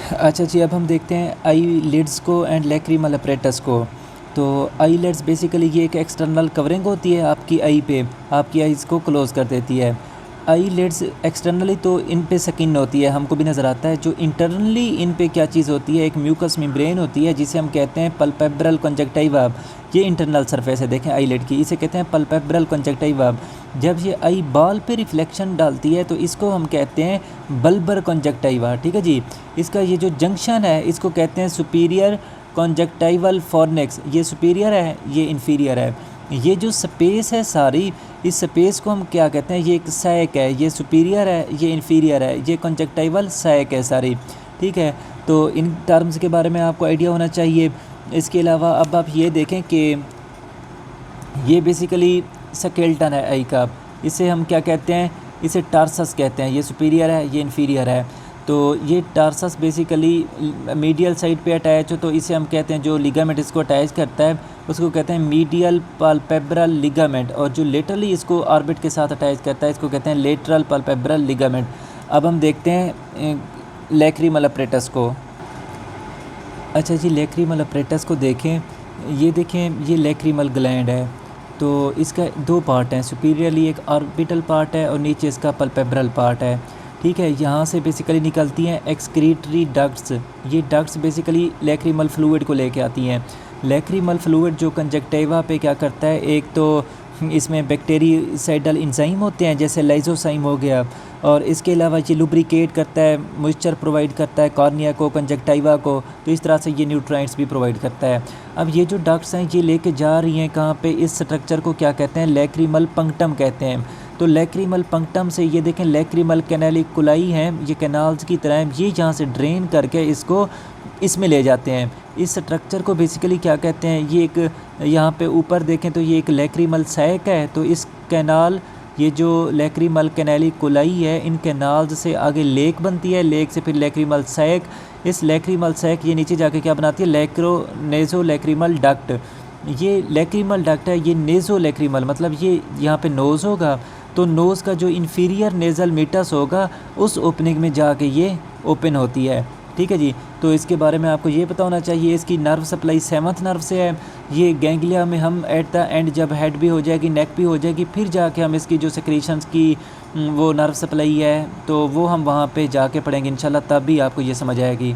अच्छा जी, अब हम देखते हैं आई लिड्स को एंड लैक्रिमल अपरेटस को। तो आई लिड्स बेसिकली ये एक एक्सटर्नल कवरिंग होती है आपकी आई पे, आपकी आइज़ को क्लोज़ कर देती है। आई लिड्स एक्सटर्नली तो इन पे स्किन होती है, हमको भी नज़र आता है। जो इंटरनली इन पे क्या चीज़ होती है, एक म्यूकस मेम्ब्रेन होती है जिसे हम कहते हैं पल्पेब्रल कंजक्टिवा। ये इंटरनल सरफेस है देखें आई लिड की, इसे कहते हैं पल्पेब्रल कंजक्टिवा। जब ये आई बॉल पे रिफ्लेक्शन डालती है तो इसको हम कहते हैं बल्बर कंजक्टिवा। ठीक है जी। इसका ये जो जंक्शन है इसको कहते हैं सुपीरियर कंजक्टिवल फॉर्निक्स। ये सुपीरियर है, ये इन्फीरियर है। ये जो स्पेस है सारी, इस स्पेस को हम क्या कहते हैं, ये एक सैक है। ये सुपीरियर है, ये इन्फीरियर है, ये कंजक्टिवल सैक है सारी। ठीक है, तो इन टर्म्स के बारे में आपको आइडिया होना चाहिए। इसके अलावा अब आप ये देखें कि ये बेसिकली स्केल्टन है आई का। इसे हम क्या कहते हैं, इसे टार्सस कहते हैं। ये सुपीरियर है, ये इन्फीरियर है। तो ये टार्सस बेसिकली मीडियल साइड पे अटैच हो तो इसे हम कहते हैं, जो लिगामेंट इसको अटैच करता है उसको कहते हैं मीडियल पाल्पेब्रल लिगामेंट, और जो लेटरली इसको ऑर्बिट के साथ अटैच करता है इसको कहते हैं लेटरल पाल्पेब्रल लिगामेंट। अब हम देखते हैं लैक्रिमल अपरेटस को। अच्छा जी, लैक्रिमल अपरेटस को देखें। ये देखें, ये लैक्रिमल ग्लैंड है। तो इसका दो पार्ट हैं, सुपीरियरली एक ऑर्बिटल पार्ट है और नीचे इसका पल्पेब्रल पार्ट है। ठीक है, यहाँ से बेसिकली निकलती हैं एक्सक्रीटरी डक्ट्स। ये डक्ट्स बेसिकली लैक्रिमल फ्लूइड को लेके आती हैं। लैक्रिमल फ्लूइड जो कंजक्टिवा पे क्या करता है, एक तो इसमें बैक्टीरियासाइडल इंजाइम होते हैं जैसे लाइजोसाइम हो गया, और इसके अलावा ये लुब्रिकेट करता है, मॉइस्चर प्रोवाइड करता है कॉर्निया को, कंजक्टिवा को। तो इस तरह से ये न्यूट्राइंट्स भी प्रोवाइड करता है। अब ये जो डक्ट्स हैं ये लेके जा रही हैं कहाँ पे, इस स्ट्रक्चर को क्या कहते हैं, लैक्रिमल पंक्टम कहते हैं। तो लैक्रिमल पंक्टम से ये देखें लैक्रिमल कैनालिकुलाई हैं, ये कैनाल्स की तरह हैं। ये जहाँ से ड्रेन करके इसको इसमें ले जाते हैं। इस स्ट्रक्चर को बेसिकली क्या कहते हैं, ये एक यहाँ पे ऊपर देखें तो ये एक लैक्रिमल सैक है। तो इस कैनाल, ये जो लैक्रिमल कैनालिकुलाई है, इन कैनाल्स से आगे लेक बनती है, लेक से फिर लैक्रिमल सैक। इस लैक्रिमल सैक ये नीचे जाके क्या बनाती है, नेज़ो लैक्रिमल डक्ट। ये लैक्रिमल डक्ट है, ये नेज़ो लैक्रिमल मतलब ये यहाँ पे नोज़ होगा, तो नोज़ का जो इन्फीरियर नेज़ल मीटस होगा उस ओपनिंग में जाके ये ओपन होती है। ठीक है जी। तो इसके बारे में आपको ये पता होना चाहिए, इसकी नर्व सप्लाई 7th नर्व से है। ये गैंग्लिया में हम एट द एंड जब हेड भी हो जाएगी, नेक भी हो जाएगी, फिर जाके हम इसकी जो सेक्रेशंस की वो नर्व सप्लाई है तो वो हम वहाँ पे जाके पढ़ेंगे इंशाल्लाह, तब भी आपको ये समझ आएगी।